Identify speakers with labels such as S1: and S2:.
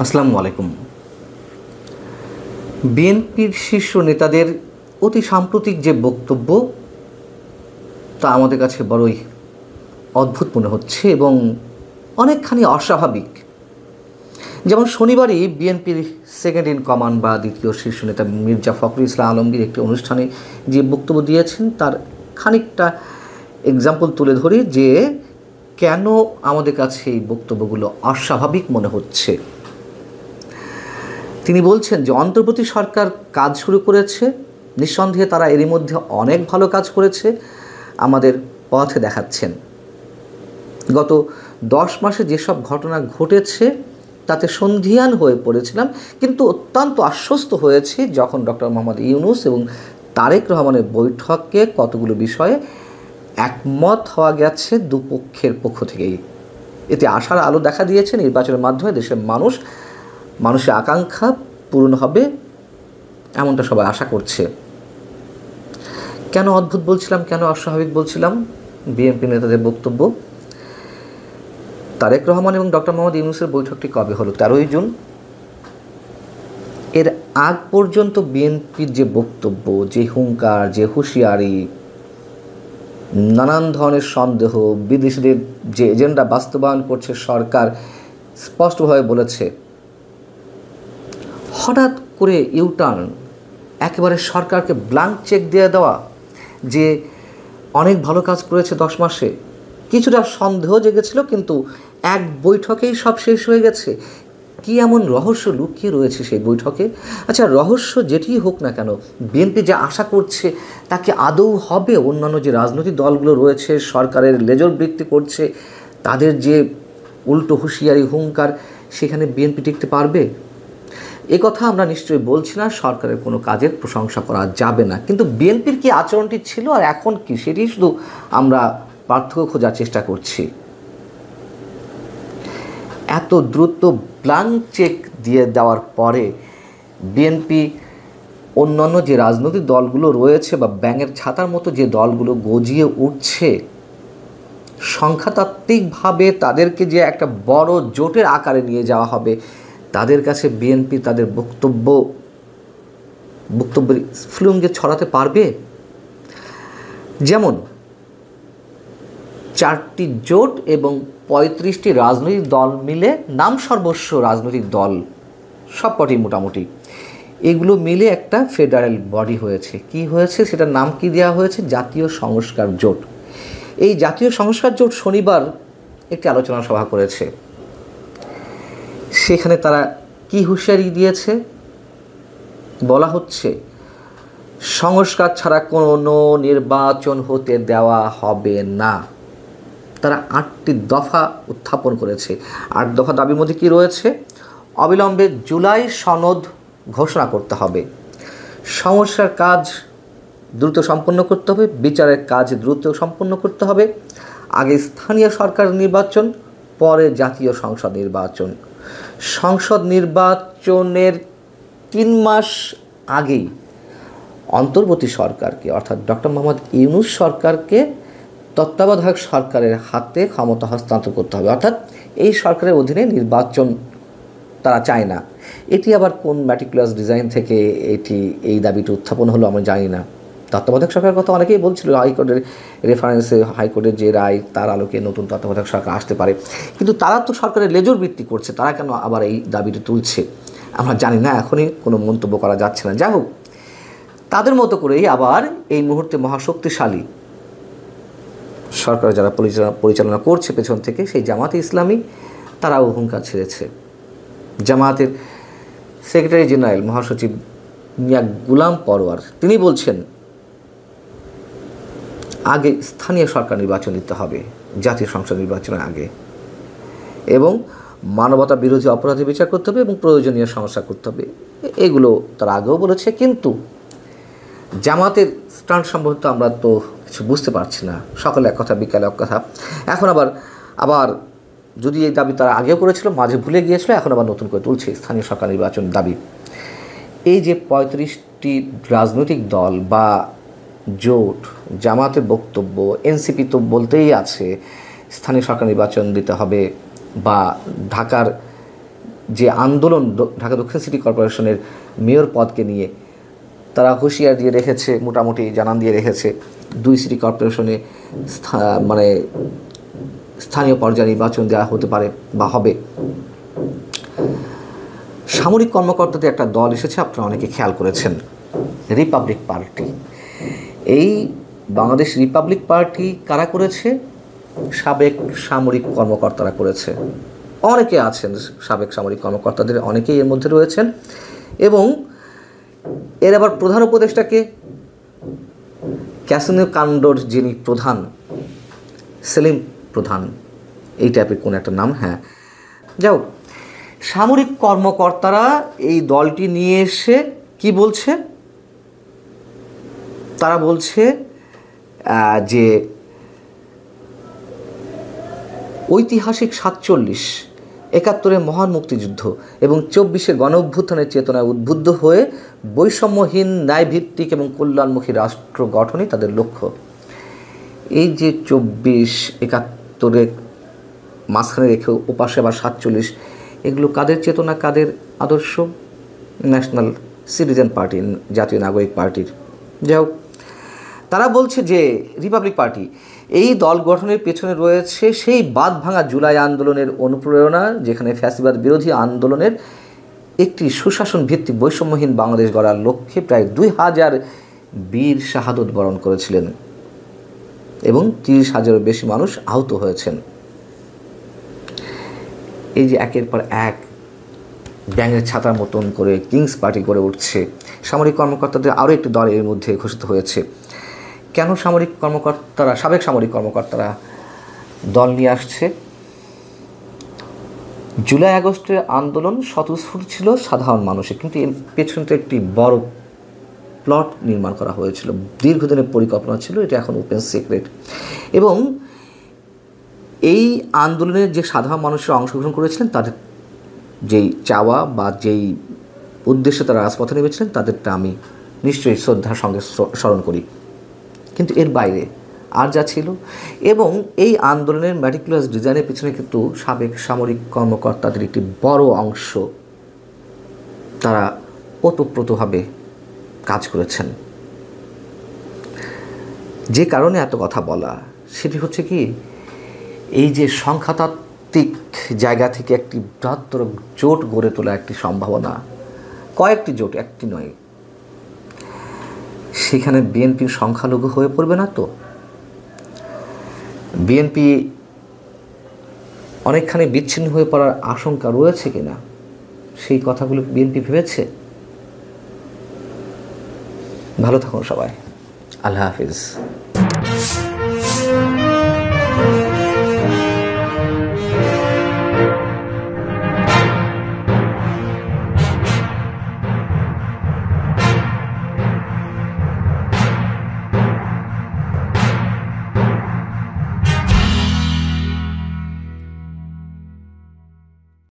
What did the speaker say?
S1: আসসালামু আলাইকুম। বিএনপির শীর্ষ নেতাদের অতি সাম্প্রতিক যে বক্তব্য তা আমাদের কাছে বড়ই অদ্ভুত মনে হচ্ছে এবং অনেকখানি অস্বাভাবিক। যেমন শনিবারই বিএনপির সেকেন্ড ইন কমান্ড বা দ্বিতীয় শীর্ষ নেতা মির্জা ফখরুল ইসলাম আলমগীর একটি অনুষ্ঠানে যে বক্তব্য দিয়েছেন তার খানিকটা এক্সাম্পল তুলে ধরি যে কেন আমাদের কাছে এই বক্তব্যগুলো অস্বাভাবিক মনে হচ্ছে। তিনি বলছেন যে অন্তর্বর্তী সরকার কাজ শুরু করেছে, নিঃসন্দেহে তারা এরই মধ্যে অনেক ভালো কাজ করেছে, আমাদের পথে দেখাচ্ছেন। গত 10 মাসে যেসব ঘটনা ঘটেছে তাতে সন্ধিহান হয়ে পড়েছিলাম, কিন্তু অত্যন্ত আশ্বস্ত হয়েছি যখন ডক্টর মোহাম্মদ ইউনূস এবং তারেক রহমানের বৈঠকে কতগুলো বিষয়ে একমত হওয়া গেছে দুপক্ষের পক্ষ থেকেই। এতে আশার আলো দেখা দিয়েছে। নির্বাচনের মাধ্যমে দেশের মানুষের আকাঙ্ক্ষা পূরণ হবে এমনটা সবাই আশা করছে। কেন অদ্ভুত বলছিলাম, কেন অস্বাভাবিক বলছিলাম? বিএনপি নেতাদের বক্তব্য। তারেক রহমান এবং ডক্টর মোহাম্মদ ইউনূসের বৈঠকটি কবে হলো? 13ই জুন। এর আগ পর্যন্ত বিএনপির যে বক্তব্য, যে হুঙ্কার, যে হুঁশিয়ারি, নানান ধরনের সন্দেহ, বিদেশিদের যে এজেন্ডা বাস্তবায়ন করছে সরকার, স্পষ্টভাবে বলেছে। হঠাৎ করে ইউটার্ন, একেবারে সরকারকে ব্ল্যাঙ্ক চেক দিয়ে দেওয়া যে অনেক ভালো কাজ করেছে 10 মাসে। কিছুটা সন্দেহ জেগেছিল, কিন্তু এক বৈঠকেই সব শেষ হয়ে গেছে। কি এমন রহস্য লুকিয়ে রয়েছে সেই বৈঠকে? আচ্ছা, রহস্য যেটিই হোক না কেন, বিএনপি যা আশা করছে তা কি আদৌ হবে? অন্যান্য যে রাজনৈতিক দলগুলো রয়েছে, সরকারের লেজর বৃত্তি করছে, তাদের যে উল্টো হুঁশিয়ারি, হুঙ্কার, সেখানে বিএনপি টিকতে পারবে? এ কথা আমরা নিশ্চয়ই বলছি না, সরকারের কোনো কাজের প্রশংসা করা যাবে না, কিন্তু বিএনপির কি আচরণটি ছিল আর এখন কি, সেটি শুধু আমরা পার্থক্য খোঁজার চেষ্টা করছি। এত দ্রুত ব্ল্যাঙ্ক চেক দিয়ে দেওয়ার পরে বিএনপি অন্যান্য যে রাজনৈতিক দলগুলো রয়েছে বা ব্যাঙের ছাতার মতো যে দলগুলো গজিয়ে উঠছে, সংখ্যাতাত্ত্বিকভাবে তাদেরকে যে একটা বড় জোটের আকারে নিয়ে যাওয়া হবে, তাদের কাছে বিএনপি তাদের বক্তব্যের স্ফুলিঙ্গে ছড়াতে পারবে? যেমন 4টি জোট এবং 35টি রাজনৈতিক দল মিলে, নাম সর্বস্ব রাজনৈতিক দল সবকটি মোটামুটি, এগুলো মিলে একটা ফেডারেল বডি হয়েছে। কি হয়েছে? সেটার নাম কি দেওয়া হয়েছে? জাতীয় সংস্কার জোট। এই জাতীয় সংস্কার জোট শনিবার একটি আলোচনা সভা করেছে। সেখানে তারা কি হুঁশিয়ারি দিয়েছে? বলা হচ্ছে সংস্কার ছাড়া কোনো নির্বাচন হতে দেওয়া হবে না। তারা 8টি দফা উত্থাপন করেছে। 8 দফা দাবির মধ্যে কী রয়েছে? অবিলম্বে জুলাই সনদ ঘোষণা করতে হবে, সংস্কার কাজ দ্রুত সম্পন্ন করতে হবে, বিচারের কাজ দ্রুত সম্পন্ন করতে হবে, আগে স্থানীয় সরকার নির্বাচন, পরে জাতীয় সংসদ নির্বাচন। সংসদ নির্বাচনের 3 মাস আগেই অন্তর্বর্তী সরকারকে, অর্থাৎ ডক্টর মোহাম্মদ ইউনূস সরকারকে তত্ত্বাবধায়ক সরকারের হাতে ক্ষমতা হস্তান্তর করতে হবে। অর্থাৎ এই সরকারের অধীনে নির্বাচন তারা চায় না। এটি আবার কোন ম্যাটিকুলাস ডিজাইন থেকে এই দাবিটি উত্থাপন হলো আমরা জানি না। তত্ত্বাবধায়ক সরকারের কথা অনেকেই বলছিল, হাইকোর্টের রেফারেন্সে, হাইকোর্টের যে রায় তার আলোকে নতুন তত্ত্বাবধায়ক সরকার আসতে পারে, কিন্তু তারা তো সরকারের লেজর বৃত্তি করছে, তারা কেন আবার এই দাবিটি তুলছে আমরা জানি না, এখনই কোনো মন্তব্য করা যাচ্ছে না। যাই হোক, তাদের মতো করেই আবার এই মুহূর্তে মহাশক্তিশালী সরকার যারা পরিচালনা করছে পেছন থেকে, সেই জামাতে ইসলামী, তারাও হুঙ্কার ছেড়েছে। জামাতের সেক্রেটারি জেনারেল, মহাসচিব মিয়া গুলাম পরোয়ার, তিনি বলছেন আগে স্থানীয় সরকার নির্বাচন দিতে হবে জাতীয় সংসদ নির্বাচনের আগে, এবং মানবতা বিরোধী অপরাধের বিচার করতে হবে এবং প্রয়োজনীয় সংস্কার করতে হবে। এগুলো তারা আগেও বলেছে, কিন্তু জামাতের স্ট্যান্ড সম্ভবত আমরা তো কিছু বুঝতে পারছি না। সকালে এক কথা, বিকালে এক কথা। এখন আবার যদি এই দাবি তারা আগেও করেছিল, মাঝে ভুলে গিয়েছিল, এখন আবার নতুন করে তুলছে স্থানীয় সরকার নির্বাচন দাবি। এই যে 35টি রাজনৈতিক দল বা জোট, জামাতের বক্তব্য, এনসিপি তো বলতেই আছে স্থানীয় সরকার নির্বাচন দিতে হবে, বা ঢাকার যে আন্দোলন ঢাকা দক্ষিণ সিটি কর্পোরেশনের মেয়র পদকে নিয়ে, তারা হুঁশিয়ার দিয়ে রেখেছে, মোটামুটি জানান দিয়ে রেখেছে 2 সিটি কর্পোরেশনে মানে স্থানীয় পর্যায়ে নির্বাচন দেওয়া হতে পারে বা হবে। সামরিক কর্মকর্তাদের একটা দল এসেছে, আপনারা অনেকে খেয়াল করেছেন, রিপাবলিক পার্টি। এই বাংলাদেশ রিপাবলিক পার্টি কারা করেছে? সাবেক সামরিক কর্মকর্তারা করেছে। অনেকে আছেন সাবেক সামরিক কর্মকর্তাদের, অনেকেই এর মধ্যে রয়েছেন। এবং এর আবার প্রধান উপদেষ্টাকে ক্যাসিনো কাণ্ডর যিনি প্রধান, সেলিম প্রধান, এই টাইপের কোন একটা নাম, হ্যাঁ যাও। সামরিক কর্মকর্তারা এই দলটি নিয়ে এসে কি বলছে? তারা বলছে যে ঐতিহাসিক 47, 71-এর মহান মুক্তিযুদ্ধ এবং 24-এর গণ অভ্যুত্থানের চেতনায় উদ্বুদ্ধ হয়ে বৈষম্যহীন, ন্যায়ভিত্তিক এবং কল্যাণমুখী রাষ্ট্র গঠনই তাদের লক্ষ্য। এই যে 24, 71-এর মাঝখানে রেখে ওপাশে আবার 47, এগুলো কাদের চেতনা, কাদের আদর্শ? ন্যাশনাল সিটিজেন পার্টি, জাতীয় নাগরিক পার্টির। যাই হোক, তারা বলছে যে রিপাবলিক পার্টি এই দল গঠনের পেছনে রয়েছে সেই বাঁধ ভাঙা জুলাই আন্দোলনের অনুপ্রেরণা, যেখানে ফ্যাসিবাদ বিরোধী আন্দোলনের একটি সুশাসন ভিত্তিক বৈষম্যহীন বাংলাদেশ গড়ার লক্ষ্যে প্রায় 2000 বীর শাহাদত বরণ করেছিলেন এবং 30,000-এরও বেশি মানুষ আহত হয়েছেন। এই যে একের পর এক ব্যাঙের ছাতার মতন করে কিংস পার্টি গড়ে উঠছে। সামরিক কর্মকর্তাদের আরও একটি দল এর মধ্যে ঘোষিত হয়েছে। কেন সামরিক কর্মকর্তারা, সাবেক সামরিক কর্মকর্তারা দল নিয়ে আসছে? জুলাই আগস্টের আন্দোলন স্বতঃস্ফূর্ত ছিল সাধারণ মানুষের, কিন্তু এর পেছনে তো একটি বড় প্লট নির্মাণ করা হয়েছিল, দীর্ঘদিনের পরিকল্পনা ছিল, এটা এখন ওপেন সিক্রেট। এবং এই আন্দোলনের যে সাধারণ মানুষরা অংশগ্রহণ করেছিলেন, তাদের যেই চাওয়া বা যেই উদ্দেশ্যে তারা রাজপথে নেমেছিলেন, তাদেরটা আমি নিশ্চয়ই শ্রদ্ধার সঙ্গে স্মরণ করি। কিন্তু এর বাইরে আর যা ছিল, এবং এই আন্দোলনের ম্যাটিকুলাস ডিজাইনের পিছনে কিন্তু সাবেক সামরিক কর্মকর্তাদের একটি বড় অংশ তারা ওতপ্রোতভাবে কাজ করেছেন। যে কারণে এত কথা বলা, সেটি হচ্ছে কি, এই যে সংখ্যাতাত্ত্বিক জায়গা থেকে একটি বৃহত্তর জোট গড়ে তোলা একটি সম্ভাবনা, কয়েকটি জোট, একটি নয়, সেখানে বিএনপির সংখ্যালঘু হয়ে পড়বে না তো? বিএনপি অনেকখানি বিচ্ছিন্ন হয়ে পড়ার আশঙ্কা রয়েছে কিনা, সেই কথাগুলো বিএনপি ভেবেছে? ভালো থাকুন সবাই, আল্লাহ হাফিজ।